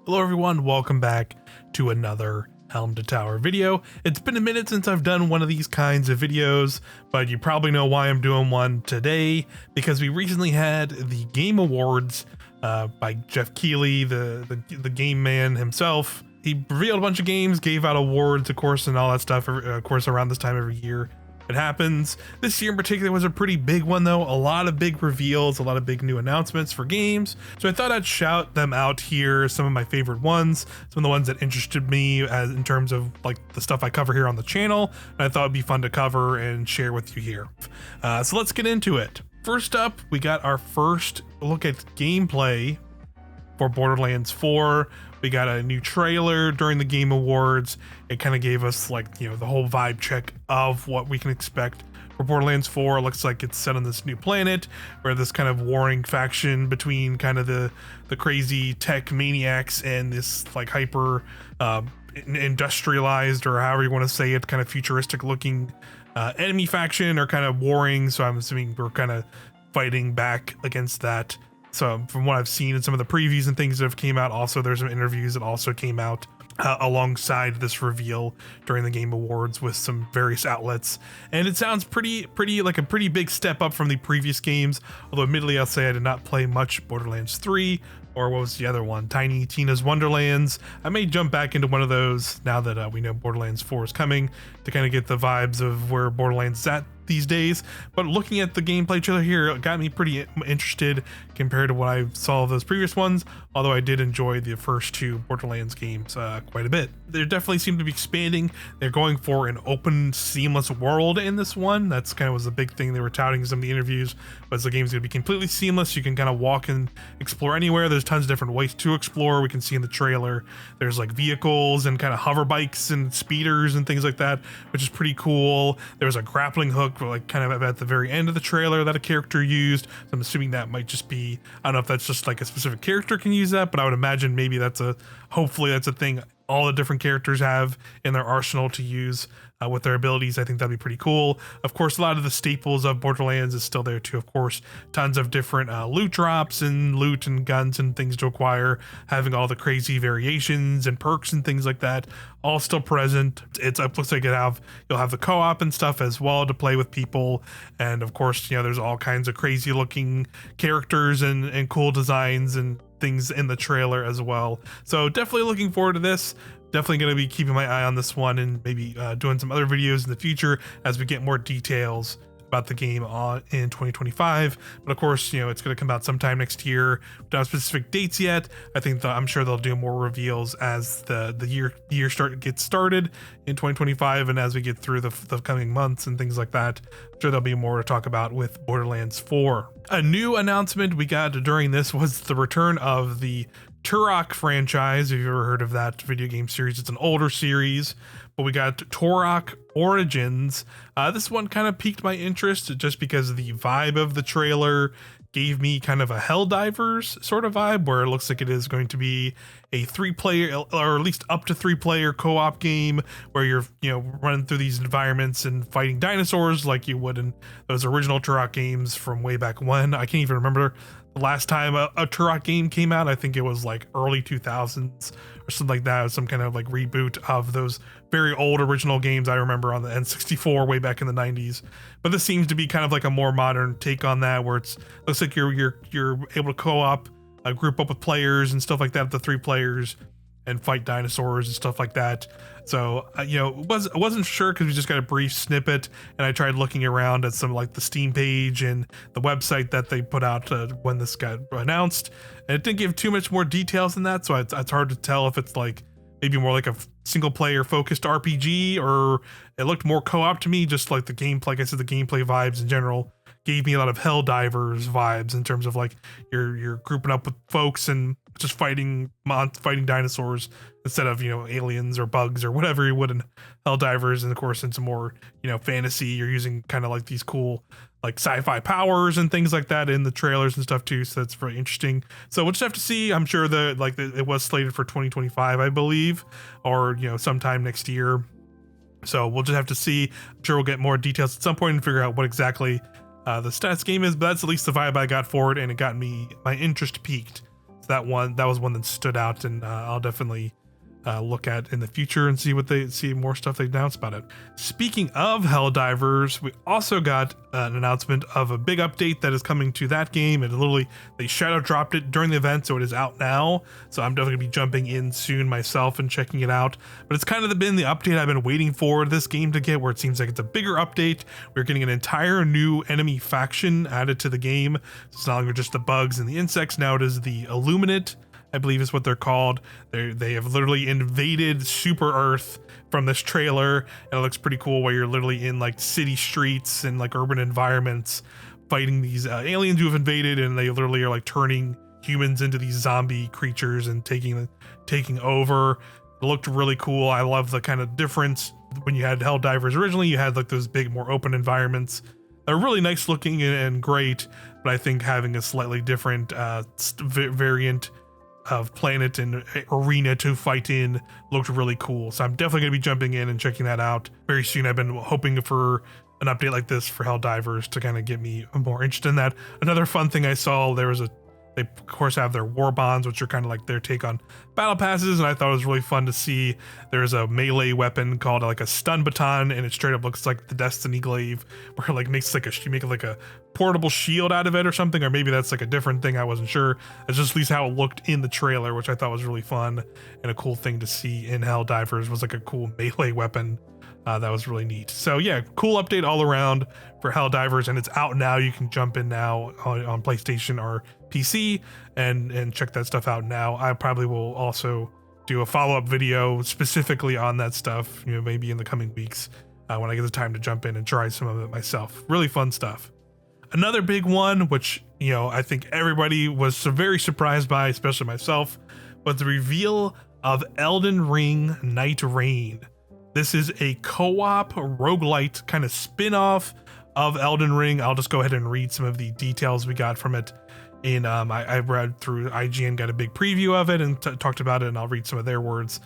Hello everyone, welcome back to another Helm to Tower video. It's been a minute since I've done one of these kinds of videos, but you probably know why I'm doing one today, because we recently had the Game Awards by Jeff Keighley, the game man himself. He revealed a bunch of games, gave out awards, of course, and all that stuff, of course, around this time every year. It happens. This year in particular was a pretty big one though. A lot of big reveals, a lot of big new announcements for games. So I thought I'd shout them out here, some of my favorite ones, some of the ones that interested me as in terms of like the stuff I cover here on the channel. And I thought it'd be fun to cover and share with you here. So let's get into it. First up, we got our first look at gameplay for Borderlands 4. We got a new trailer during the Game Awards. It kind of gave us like, the whole vibe check of what we can expect for Borderlands 4. It looks like it's set on this new planet where this kind of warring faction between kind of the crazy tech maniacs and this like hyper industrialized, or however you want to say it, kind of futuristic looking enemy faction are kind of warring. So I'm assuming we're kind of fighting back against that. So from what I've seen in some of the previews and things that have came out, also there's some interviews that also came out alongside this reveal during the Game Awards with some various outlets, and it sounds pretty like a pretty big step up from the previous games. Although admittedly, I'll say I did not play much Borderlands 3, or what was the other one, Tiny Tina's Wonderlands. I may jump back into one of those now that we know Borderlands 4 is coming, to kind of get the vibes of where Borderlands is at these days. But looking at the gameplay trailer here, it got me pretty interested compared to what I saw of those previous ones, although I did enjoy the first two Borderlands games quite a bit. They definitely seem to be expanding. They're going for an open, seamless world in this one. That's kind of was the big thing they were touting in some of the interviews, was the game's going to be completely seamless. You can kind of walk and explore anywhere. There's tons of different ways to explore. We can see in the trailer there's like vehicles and kind of hover bikes and speeders and things like that, which is pretty cool. There's a grappling hook like kind of at the very end of the trailer that a character used. So I'm assuming that might just be, I don't know if that's just like a specific character can use that, but I would imagine maybe hopefully that's a thing all the different characters have in their arsenal to use with their abilities. I think that'd be pretty cool. Of course, a lot of the staples of Borderlands is still there too. Of course, tons of different loot drops and loot and guns and things to acquire, having all the crazy variations and perks and things like that, all still present. It looks like you'll have the co-op and stuff as well to play with people. And of course, there's all kinds of crazy looking characters and cool designs and things in the trailer as well. So definitely looking forward to this. Definitely going to be keeping my eye on this one, and maybe doing some other videos in the future as we get more details about the game in 2025. But of course, it's going to come out sometime next year. We don't have specific dates yet. I think I'm sure they'll do more reveals as the year gets started in 2025, and as we get through the coming months and things like that. I'm sure there'll be more to talk about with Borderlands 4. A new announcement we got during this was the return of the Turok franchise. If you've ever heard of that video game series, it's an older series, but we got Turok Origins. This one kind of piqued my interest just because the vibe of the trailer gave me kind of a Helldivers sort of vibe, where it looks like it is going to be a 3-player, or at least up to 3-player co-op game where you're running through these environments and fighting dinosaurs like you would in those original Turok games from way back when. I can't even remember the last time a Turok game came out. I think it was like early 2000s or something like that. It was some kind of like reboot of those very old original games I remember on the N64 way back in the 90s. But this seems to be kind of like a more modern take on that, where looks like you're able to co-op, group up with players and stuff like that, the 3 players, and fight dinosaurs and stuff like that. So I wasn't sure because we just got a brief snippet, and I tried looking around at some like the Steam page and the website that they put out when this got announced, and it didn't give too much more details than that. So it's hard to tell if it's like maybe more like a single player focused RPG, or it looked more co-op to me. Just like the gameplay, like I said, the gameplay vibes in general gave me a lot of Helldivers vibes in terms of like you're grouping up with folks and just fighting dinosaurs instead of aliens or bugs or whatever you would in Helldivers. And of course, in some more fantasy, you're using kind of like these cool like sci-fi powers and things like that in the trailers and stuff too. So that's very interesting. So we'll just have to see. I'm sure it was slated for 2025, I believe, or sometime next year. So we'll just have to see. I'm sure we'll get more details at some point and figure out what exactly the stats game is, but that's at least the vibe I got for it, and it got my interest peaked. So that was one that stood out, and I'll definitely look at in the future and see more stuff they announce about it. Speaking of Helldivers, we also got an announcement of a big update that is coming to that game, and literally they shadow dropped it during the event, so it is out now. So I'm definitely gonna be jumping in soon myself and checking it out. But it's kind of been the update I've been waiting for this game to get, where it seems like it's a bigger update. We're getting an entire new enemy faction added to the game. So it's not longer just the bugs and the insects. Now it is the Illuminate, I believe is what they're called. They have literally invaded Super Earth from this trailer, and it looks pretty cool, where you're literally in like city streets and like urban environments fighting these aliens who have invaded, and they literally are like turning humans into these zombie creatures and taking over. It looked really cool. I love the kind of difference. When you had Helldivers originally, you had like those big, more open environments. They're really nice looking and great, but I think having a slightly different variant of planet and arena to fight in looked really cool. So I'm definitely going to be jumping in and checking that out very soon. I've been hoping for an update like this for Helldivers to kind of get me more interested in that. Another fun thing I saw, they of course have their war bonds, which are kind of like their take on battle passes, and I thought it was really fun to see. There's a melee weapon called like a stun baton, and it straight up looks like the Destiny glaive, where it like makes like you make like a portable shield out of it or something, or maybe that's like a different thing. I wasn't sure. It's just at least how it looked in the trailer, which I thought was really fun and a cool thing to see in Helldivers, was like a cool melee weapon. That was really neat. So yeah, cool update all around for Helldivers, and it's out now. You can jump in now on PlayStation or PC and check that stuff out now. I probably will also do a follow-up video specifically on that stuff, maybe in the coming weeks when I get the time to jump in and try some of it myself. Really fun stuff. Another big one, which I think everybody was very surprised by, especially myself, was the reveal of Elden Ring Nightreign. This is a co-op roguelite kind of spin-off of Elden Ring. I'll just go ahead and read some of the details we got from it. And I read through IGN, got a big preview of it and talked about it, and I'll read some of their words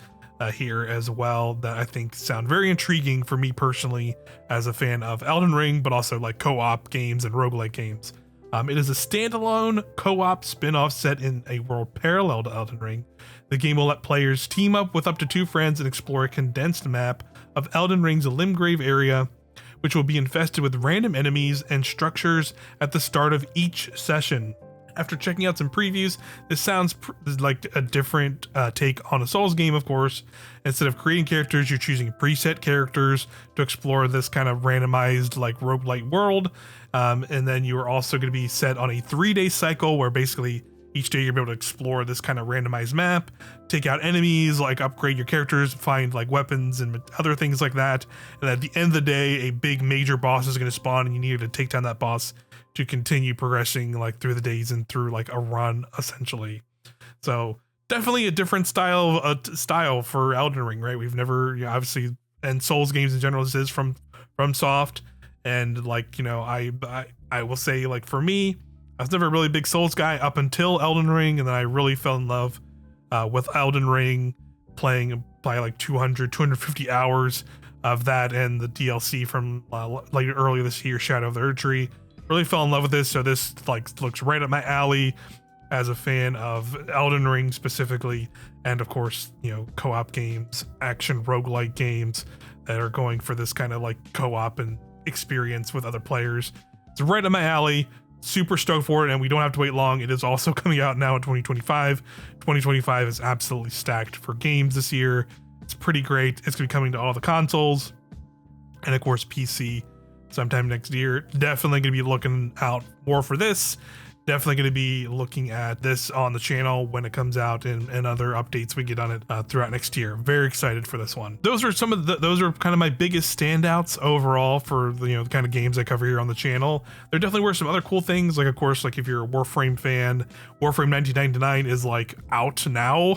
here as well that I think sound very intriguing for me personally as a fan of Elden Ring, but also like co-op games and roguelike games. It is a standalone co-op spin-off set in a world parallel to Elden Ring. The game will let players team up with up to 2 friends and explore a condensed map of Elden Ring's Limgrave area, which will be infested with random enemies and structures at the start of each session. After checking out some previews, this sounds like a different take on a Souls game, of course. Instead of creating characters, you're choosing preset characters to explore this kind of randomized like roguelite world. And then you are also going to be set on a 3-day cycle where basically each day you're able to explore this kind of randomized map, take out enemies, like upgrade your characters, find like weapons and other things like that. And at the end of the day, a big major boss is going to spawn, and you need to take down that boss to continue progressing like through the days and through like a run essentially. So definitely a different style for Elden Ring, right? We've never, obviously, and Souls games in general, this is from Soft, and like I will say, like, for me, I was never a really big Souls guy up until Elden Ring, and then I really fell in love with Elden Ring, playing by like 250 hours of that and the DLC from earlier this year, Shadow of the Erdtree. Really fell in love with this, so this like looks right up my alley as a fan of Elden Ring specifically, and of course, co-op games, action roguelike games that are going for this kind of like co-op and experience with other players. It's right up my alley. Super stoked for it, and we don't have to wait long. It is also coming out now in 2025. 2025 is absolutely stacked for games this year. It's pretty great. It's going to be coming to all the consoles and of course PC sometime next year. Definitely going to be looking out more for this. Definitely going to be looking at this on the channel when it comes out, and other updates we get on it throughout next year. Very excited for this one. Those are those are kind of my biggest standouts overall for the kind of games I cover here on the channel. There definitely were some other cool things, like of course, like if you're a Warframe fan, Warframe 1999 is like out now.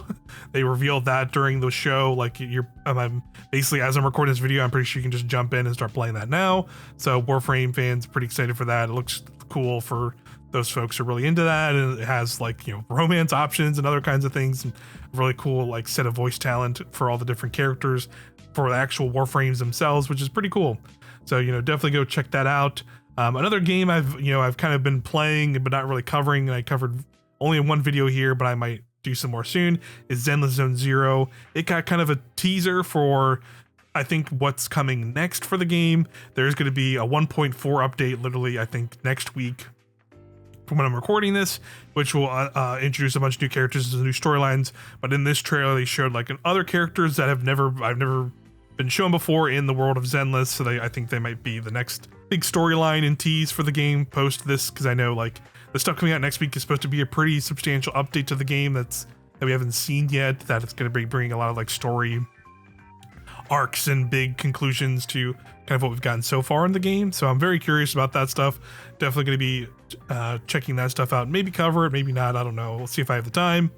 They revealed that during the show. Like I'm basically, as I'm recording this video, I'm pretty sure you can just jump in and start playing that now. So Warframe fans pretty excited for that. It looks cool for those folks are really into that, and it has like romance options and other kinds of things, and really cool like set of voice talent for all the different characters for the actual Warframes themselves, which is pretty cool. So definitely go check that out. Another game I've kind of been playing but not really covering, and I covered only in one video here, but I might do some more soon, is Zenless Zone Zero. It got kind of a teaser for, I think, what's coming next for the game. There's going to be a 1.4 update literally, I think, next week from when I'm recording this, which will introduce a bunch of new characters and new storylines. But in this trailer, they showed like other characters that I've never been shown before in the world of Zenless. So I think they might be the next big storyline and tease for the game post this, because I know like the stuff coming out next week is supposed to be a pretty substantial update to the game that we haven't seen yet. That it's going to be bringing a lot of like story arcs and big conclusions to kind of what we've gotten so far in the game. So I'm very curious about that stuff. Definitely going to be checking that stuff out. Maybe cover it, maybe not. I don't know. We'll see if I have the time.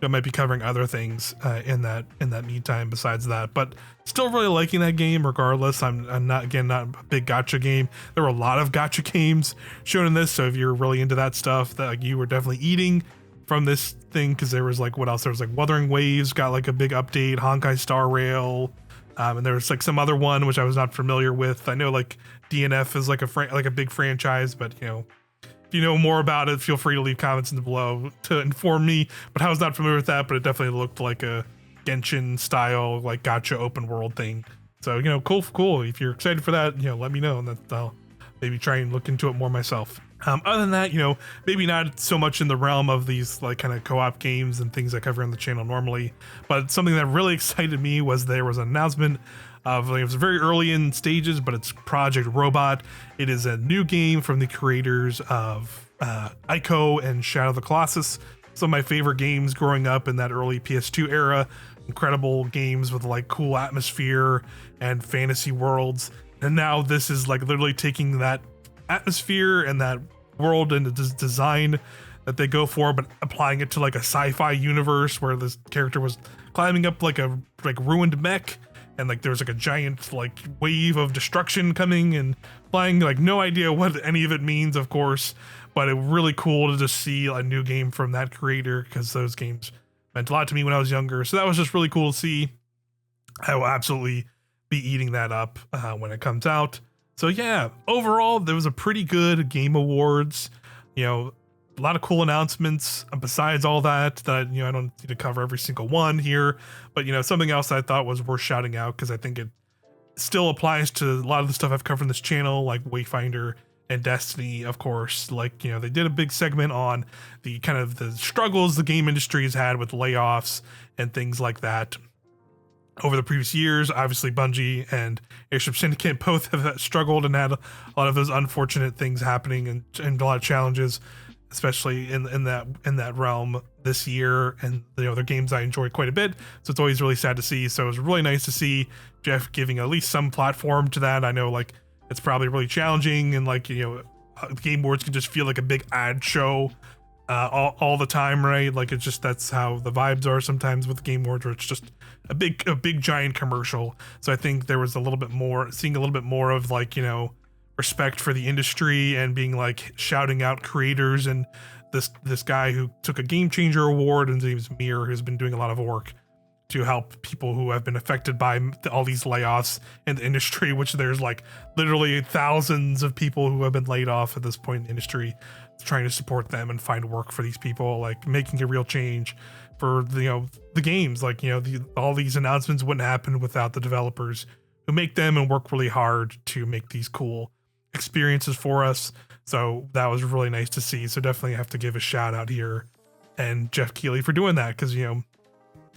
I might be covering other things in that meantime besides that, but still really liking that game regardless. I'm not a big gacha game. There were a lot of gacha games shown in this, so if you're really into that stuff, that like, you were definitely eating from this thing, because there was like, what else? There was like Wuthering Waves got like a big update, Honkai Star Rail, and there was like some other one which I was not familiar with. I know like DNF is like a big franchise, but you know, if you know more about it, feel free to leave comments in the below to inform me. But I was not familiar with that, but it definitely looked like a Genshin style, like gacha open world thing. So, you know, cool. If you're excited for that, you know, let me know, and that I'll maybe try and look into it more myself. Other than that, you know, maybe not so much in the realm of these like kind of co-op games and things I cover on the channel normally, but something that really excited me was there was an announcement of, like, it was very early in stages, but it's Project Robot. It is a new game from the creators of Ico and Shadow of the Colossus. Some of my favorite games growing up in that early PS2 era. Incredible games with like cool atmosphere and fantasy worlds. And now this is like literally taking that atmosphere and that world and the design that they go for, but applying it to like a sci-fi universe where this character was climbing up like a ruined mech, and like there was like a giant like wave of destruction coming and flying. Like no idea what any of it means, of course, but it was really cool to just see a new game from that creator, because those games meant a lot to me when I was younger. So that was just really cool to see. I will absolutely be eating that up when it comes out. So yeah, overall, there was a pretty good Game Awards. You know, a lot of cool announcements besides all that, you know, I don't need to cover every single one here, but you know, something else I thought was worth shouting out, because I think it still applies to a lot of the stuff I've covered in this channel, like Wayfinder and Destiny, of course. Like, you know, they did a big segment on the kind of the struggles the game industry has had with layoffs and things like that over the previous years. Obviously, Bungie and Airship Syndicate both have struggled and had a lot of those unfortunate things happening and a lot of challenges, especially in that realm this year. And you know, they're games I enjoy quite a bit, so it's always really sad to see. So it was really nice to see Jeff giving at least some platform to that. I know like it's probably really challenging, and like, you know, Game Awards can just feel like a big ad show all the time, right? Like it's just, that's how the vibes are sometimes with Game Awards, where it's just a big giant commercial. So I think there was seeing a little bit more of like, you know, respect for the industry and being like shouting out creators, and this guy who took a Game Changer award, and his name is Mir, who's been doing a lot of work to help people who have been affected by all these layoffs in the industry, which there's like literally thousands of people who have been laid off at this point in the industry, trying to support them and find work for these people, like making a real change for the, you know, the games. Like, you know, all these announcements wouldn't happen without the developers who make them and work really hard to make these cool experiences for us. So that was really nice to see. So definitely have to give a shout out here and Jeff Keighley for doing that, because, you know,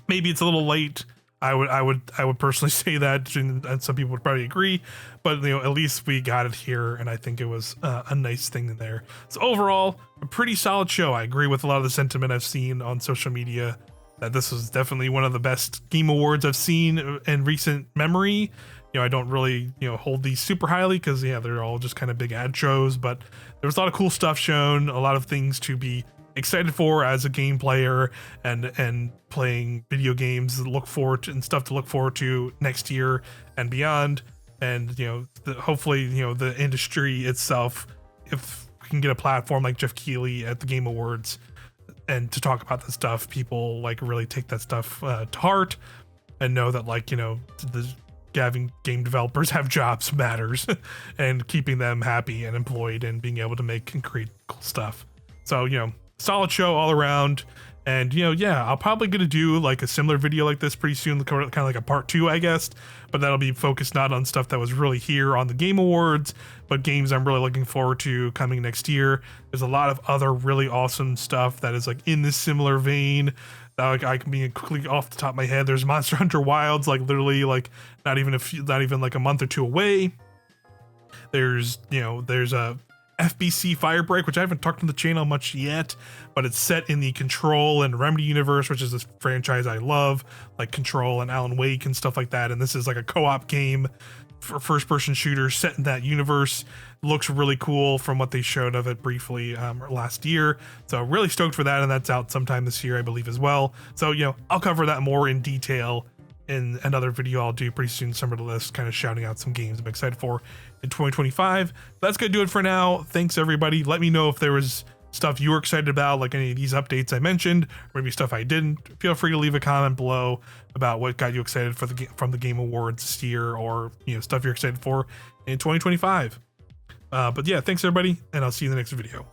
maybe it's a little late. I would personally say that, and some people would probably agree, but you know, at least we got it here, and I think it was a nice thing in there. So overall, a pretty solid show. I agree with a lot of the sentiment I've seen on social media that this was definitely one of the best Game Awards I've seen in recent memory. You know, I don't really, you know, hold these super highly, because yeah, they're all just kind of big ad shows, but there was a lot of cool stuff shown, a lot of things to be excited for as a game player and playing video games to look forward to, and stuff to look forward to next year and beyond. And you know, hopefully, you know, the industry itself, if we can get a platform like Jeff Keighley at the Game Awards and to talk about this stuff, people like really take that stuff to heart and know that, like, you know, having game developers have jobs matters and keeping them happy and employed and being able to make and create cool stuff. So, you know, solid show all around. And, you know, yeah, I'll probably gonna do like a similar video like this pretty soon, kind of like a part 2, I guess. But that'll be focused not on stuff that was really here on the Game Awards, but games I'm really looking forward to coming next year. There's a lot of other really awesome stuff that is like in this similar vein. Like I can be quickly off the top of my head. There's Monster Hunter Wilds, like literally like not even like a month or 2 away. There's a FBC Firebreak, which I haven't talked on the channel much yet, but it's set in the Control and Remedy universe, which is this franchise I love, like Control and Alan Wake and stuff like that. And this is like a co-op game for first-person shooter set in that universe. Looks really cool from what they showed of it briefly last year. So really stoked for that, and that's out sometime this year, I believe, as well. So, you know, I'll cover that more in detail in another video I'll do pretty soon, Summer to List, kind of shouting out some games I'm excited for in 2025. That's gonna do it for now. Thanks everybody. Let me know if there was stuff you were excited about, like any of these updates I mentioned, or maybe stuff I didn't. Feel free to leave a comment below about what got you excited for from the Game Awards this year, or, you know, stuff you're excited for in 2025. But yeah, thanks everybody, and I'll see you in the next video.